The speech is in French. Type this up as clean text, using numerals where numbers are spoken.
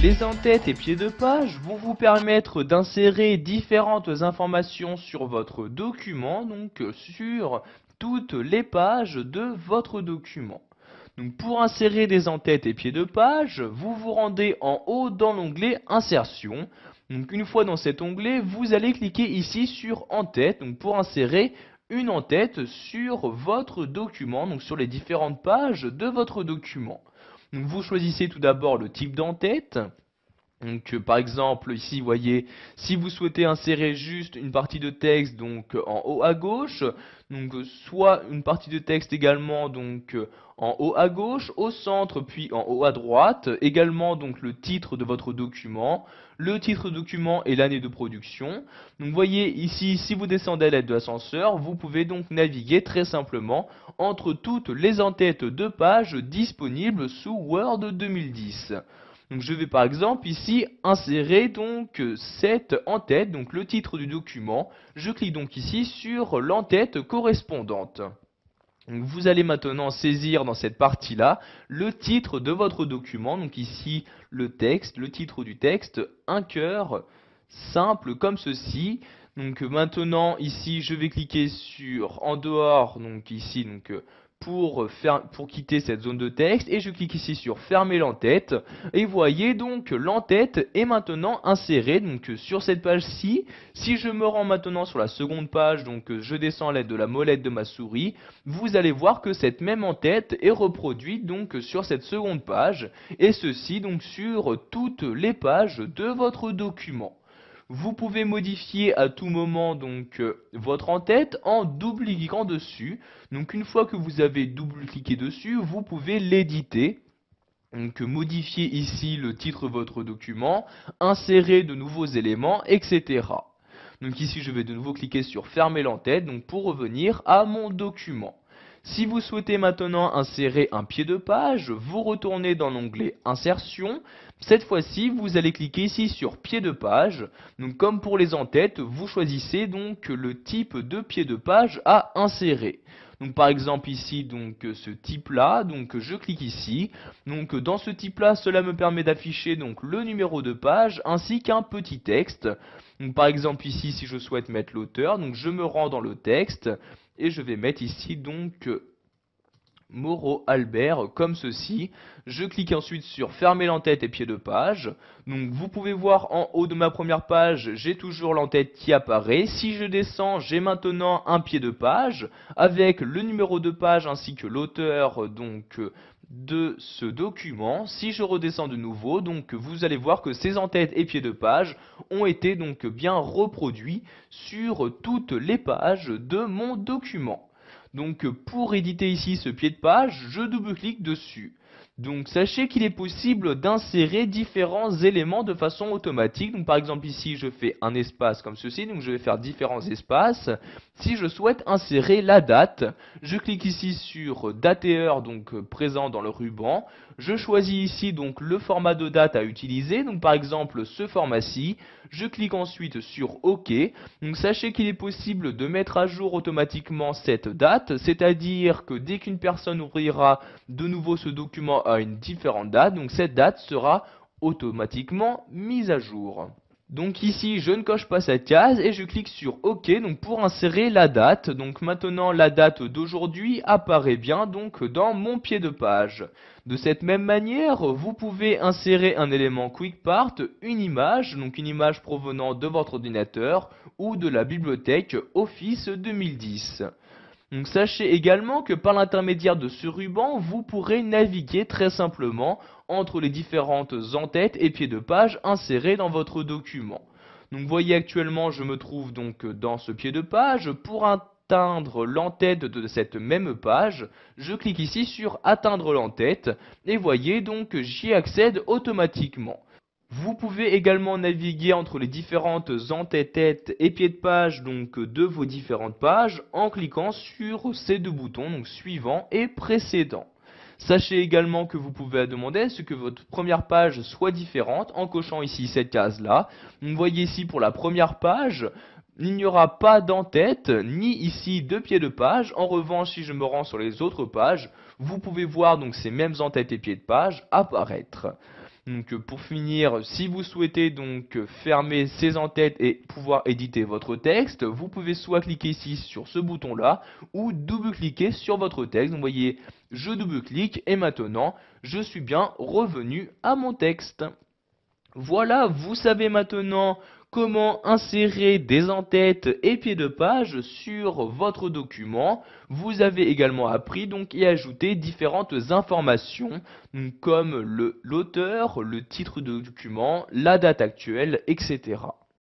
Les en-têtes et pieds de page vont vous permettre d'insérer différentes informations sur votre document, donc sur toutes les pages de votre document. Donc pour insérer des en-têtes et pieds de page, vous vous rendez en haut dans l'onglet Insertion. Donc une fois dans cet onglet, vous allez cliquer ici sur En-tête, donc pour insérer une en-tête sur votre document, donc sur les différentes pages de votre document. Donc vous choisissez tout d'abord le type d'en-tête. Donc par exemple ici vous voyez, si vous souhaitez insérer juste une partie de texte donc en haut à gauche, donc soit une partie de texte également donc en haut à gauche, au centre puis en haut à droite, également donc le titre de votre document, le titre de document et l'année de production. Donc vous voyez ici, si vous descendez à l'aide de l'ascenseur, vous pouvez donc naviguer très simplement entre toutes les en-têtes de pages disponibles sous Word 2010. Donc je vais par exemple ici insérer donc cette en-tête, donc le titre du document. Je clique donc ici sur l'en-tête correspondante. Donc vous allez maintenant saisir dans cette partie-là le titre de votre document. Donc ici le texte, le titre du texte, un cœur simple comme ceci. Donc maintenant ici je vais cliquer sur en dehors, donc ici donc pour quitter cette zone de texte, et je clique ici sur fermer l'en-tête, et vous voyez donc l'en-tête est maintenant insérée donc sur cette page-ci. Si je me rends maintenant sur la seconde page, donc je descends à l'aide de la molette de ma souris, vous allez voir que cette même en-tête est reproduite donc sur cette seconde page, et ceci donc sur toutes les pages de votre document. Vous pouvez modifier à tout moment donc votre en-tête en double-cliquant dessus. Donc une fois que vous avez double-cliqué dessus, vous pouvez l'éditer. Donc modifier ici le titre de votre document, insérer de nouveaux éléments, etc. Donc ici je vais de nouveau cliquer sur fermer l'en-tête donc pour revenir à mon document. Si vous souhaitez maintenant insérer un pied de page, vous retournez dans l'onglet Insertion. Cette fois-ci, vous allez cliquer ici sur pied de page. Donc comme pour les en-têtes, vous choisissez donc le type de pied de page à insérer. Donc par exemple ici donc ce type là, donc je clique ici. Donc dans ce type là, cela me permet d'afficher donc le numéro de page ainsi qu'un petit texte. Donc par exemple ici, si je souhaite mettre l'auteur, donc je me rends dans le texte et je vais mettre ici donc Moreau Albert comme ceci. Je clique ensuite sur fermer l'en-tête et pied de page. Donc vous pouvez voir en haut de ma première page, j'ai toujours l'en-tête qui apparaît. Si je descends, j'ai maintenant un pied de page avec le numéro de page ainsi que l'auteur donc de ce document. Si je redescends de nouveau, donc vous allez voir que ces en-têtes et pieds de page ont été donc bien reproduits sur toutes les pages de mon document. Donc pour éditer ici ce pied de page, je double-clique dessus. Donc sachez qu'il est possible d'insérer différents éléments de façon automatique. Donc par exemple ici je fais un espace comme ceci, donc je vais faire différents espaces. Si je souhaite insérer la date, je clique ici sur date et heure donc présent dans le ruban. Je choisis ici donc le format de date à utiliser, donc par exemple ce format-ci. Je clique ensuite sur OK. Donc sachez qu'il est possible de mettre à jour automatiquement cette date, c'est-à-dire que dès qu'une personne ouvrira de nouveau ce document à une différente date, donc cette date sera automatiquement mise à jour. Donc ici je ne coche pas cette case et je clique sur OK donc pour insérer la date. Donc maintenant la date d'aujourd'hui apparaît bien donc dans mon pied de page. De cette même manière, vous pouvez insérer un élément QuickPart, une image, donc une image provenant de votre ordinateur ou de la bibliothèque Office 2010. Donc sachez également que par l'intermédiaire de ce ruban, vous pourrez naviguer très simplement entre les différentes en-têtes et pieds de page insérés dans votre document. Donc vous voyez actuellement je me trouve donc dans ce pied de page. Pour atteindre l'en-tête de cette même page, je clique ici sur atteindre l'en-tête et voyez donc j'y accède automatiquement. Vous pouvez également naviguer entre les différentes en-têtes et pieds de page donc de vos différentes pages en cliquant sur ces deux boutons, donc suivant et précédent. Sachez également que vous pouvez demander à ce que votre première page soit différente en cochant ici cette case-là. Vous voyez ici pour la première page, il n'y aura pas d'en-tête ni ici de pied de page. En revanche, si je me rends sur les autres pages, vous pouvez voir donc ces mêmes en-têtes et pieds de page apparaître. Donc pour finir, si vous souhaitez donc fermer ces en-têtes et pouvoir éditer votre texte, vous pouvez soit cliquer ici sur ce bouton-là ou double-cliquer sur votre texte. Donc vous voyez, je double-clique et maintenant, je suis bien revenu à mon texte. Voilà, vous savez maintenant comment insérer des en-têtes et pieds de page sur votre document. Vous avez également appris donc et ajouter différentes informations comme l'auteur, le titre de document, la date actuelle, etc.